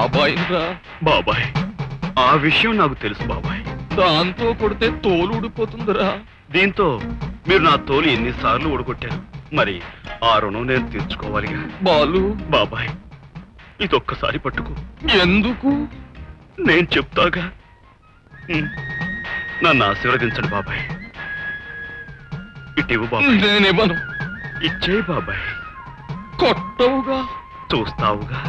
బాబాయ్ రా. బాబాయ్, ఆ విషయం నాకు తెలుసు బాబాయ్. దాంతో కొడితే తోలు ఊడిపోతుందిరా. దీంతో మీరు నా తోలు ఎన్నిసార్లు ఊడగొట్టారు, మరి ఆ రుణం నేను తీర్చుకోవాలిగా. బాలు, బాబాయ్, ఇదొక్కసారి పట్టుకో. ఎందుకు? నేను చెప్తాగా. నన్ను ఆశీర్వదించండి బాబాయ్. ఇటివు బాబాయ్. నేనివ్వను. ఇచ్చేయి బాబాయ్. కొట్టవుగా. చూస్తావుగా.